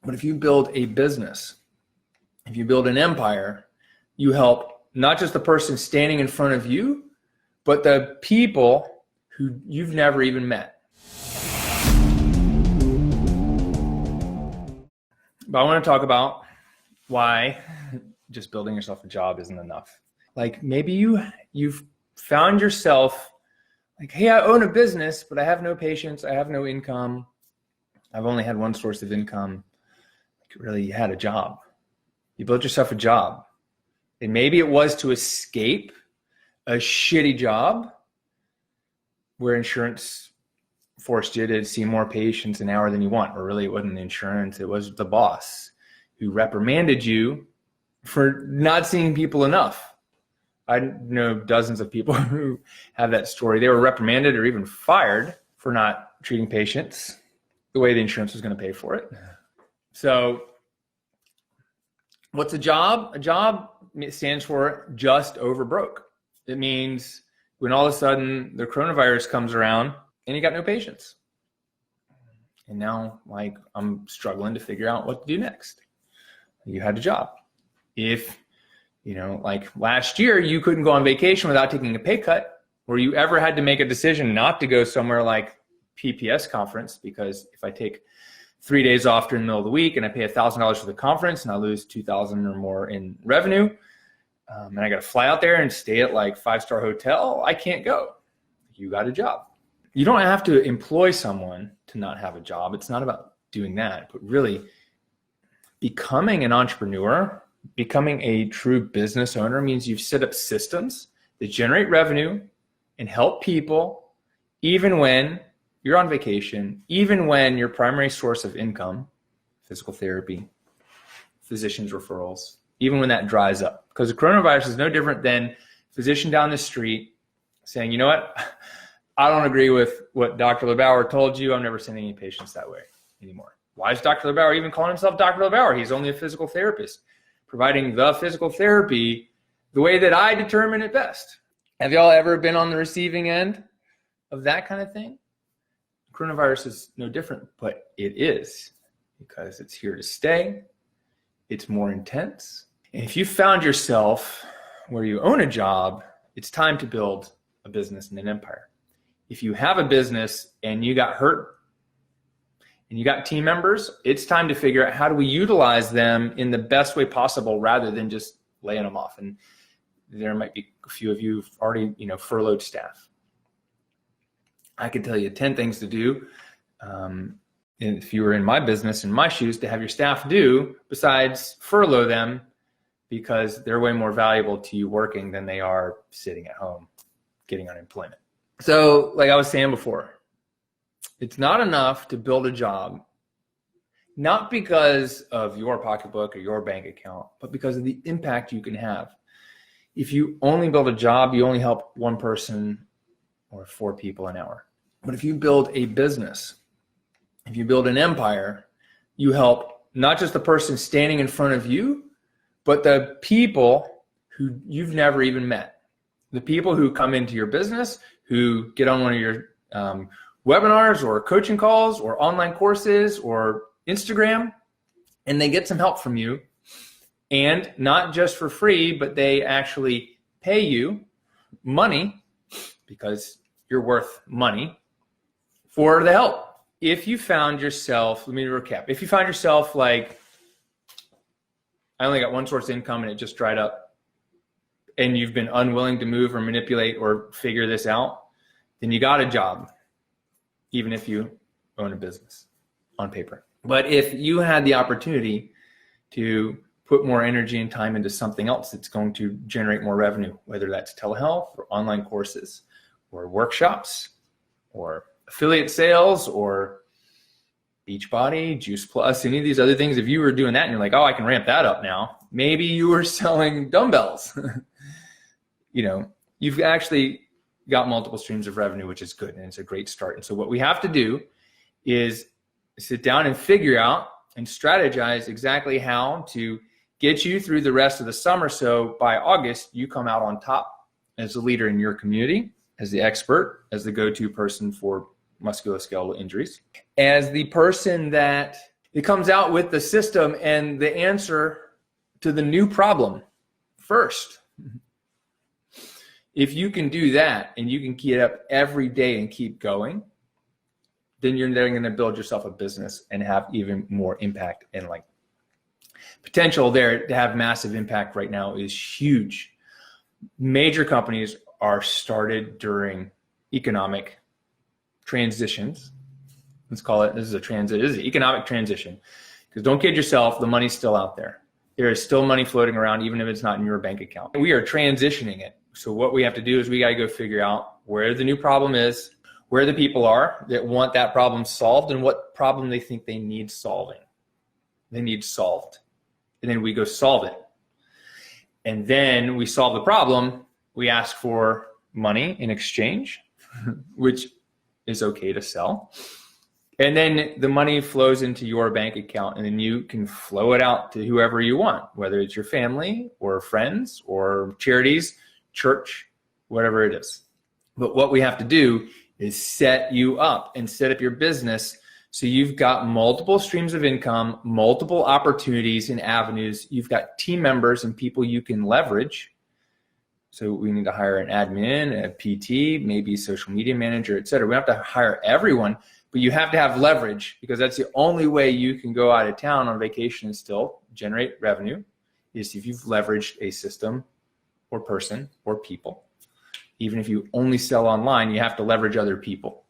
But if you build a business, if you build an empire, you help not just the person standing in front of you, but the people who you've never even met. But I want to talk about why just building yourself a job isn't enough. Like maybe you've found yourself like, hey, I own a business, but I have no patients. I have no income. I've only had one source of income. Like really, you had a job. You built yourself a job. And maybe it was to escape a shitty job where insurance forced you to see more patients an hour than you want. Or really, it wasn't insurance. It was the boss who reprimanded you for not seeing people enough. I know dozens of people who have that story. They were reprimanded or even fired for not treating patients the way the insurance was going to pay for it. So what's a job? A job stands for just over broke. It means when all of a sudden the coronavirus comes around and you got no patients. And now like I'm struggling to figure out what to do next. You had a job. If, like last year, you couldn't go on vacation without taking a pay cut, or you ever had to make a decision not to go somewhere like PPS conference, because if I take 3 days off during the middle of the week and I pay $1,000 for the conference and I lose $2,000 or more in revenue, and I got to fly out there and stay at like 5-star hotel, I can't go. You got a job. You don't have to employ someone to not have a job. It's not about doing that, but really becoming an entrepreneur, becoming a true business owner means you've set up systems that generate revenue and help people even when you're on vacation, even when your primary source of income, physical therapy, physicians referrals, even when that dries up. Because the coronavirus is no different than a physician down the street saying, you know what, I don't agree with what Dr. LeBauer told you. I'm never sending any patients that way anymore. Why is Dr. LeBauer even calling himself Dr. LeBauer? He's only a physical therapist, providing the physical therapy the way that I determine it best. Have y'all ever been on the receiving end of that kind of thing? Coronavirus is no different, but it is, because it's here to stay. It's more intense. And if you found yourself where you own a job, it's time to build a business and an empire. If you have a business and you got hurt and you got team members, it's time to figure out how do we utilize them in the best way possible rather than just laying them off. And there might be a few of you who've already, furloughed staff. I could tell you 10 things to do. And if you were in my business, in my shoes, to have your staff do besides furlough them, because they're way more valuable to you working than they are sitting at home getting unemployment. So like I was saying before, it's not enough to build a job, not because of your pocketbook or your bank account, but because of the impact you can have. If you only build a job, you only help one person or 4 people an hour. But if you build a business, if you build an empire, you help not just the person standing in front of you, but the people who you've never even met. The people who come into your business, who get on one of your webinars or coaching calls or online courses or Instagram, and they get some help from you, and not just for free, but they actually pay you money because you're worth money for the help. If you found yourself, let me recap. If you find yourself like, I only got one source of income and it just dried up, and you've been unwilling to move or manipulate or figure this out, then you got a job, even if you own a business on paper. But if you had the opportunity to put more energy and time into something else that's going to generate more revenue, whether that's telehealth or online courses or workshops or affiliate sales or Beachbody, Juice Plus, any of these other things, if you were doing that and you're like, oh, I can ramp that up now, maybe you were selling dumbbells. You've actually got multiple streams of revenue, which is good, and it's a great start. And so what we have to do is sit down and figure out and strategize exactly how to get you through the rest of the summer, so by August you come out on top as a leader in your community, as the expert, as the go-to person for musculoskeletal injuries, as the person that It comes out with the system and the answer to the new problem first. If you can do that and you can get up every day and keep going, then you're then going to build yourself a business and have even more impact. And like potential there to have massive impact right now is huge. Major companies are started during economic transitions. Let's call it, this is an economic transition. Because don't kid yourself, the money's still out there. There is still money floating around, even if it's not in your bank account. We are transitioning it. So what we have to do is we got to go figure out where the new problem is, where the people are that want that problem solved, and what problem they think they need solving. They need solved. And then we go solve it. And then we solve the problem. We ask for money in exchange, which is okay to sell. And then the money flows into your bank account, and then you can flow it out to whoever you want, whether it's your family or friends or charities, church, whatever it is. But what we have to do is set you up and set up your business so you've got multiple streams of income, multiple opportunities and avenues. You've got team members and people you can leverage. So we need to hire an admin, a PT, maybe a social media manager, et cetera. We have to hire everyone, but you have to have leverage, because that's the only way you can go out of town on vacation and still generate revenue, is if you've leveraged a system or person or people. Even if you only sell online, you have to leverage other people.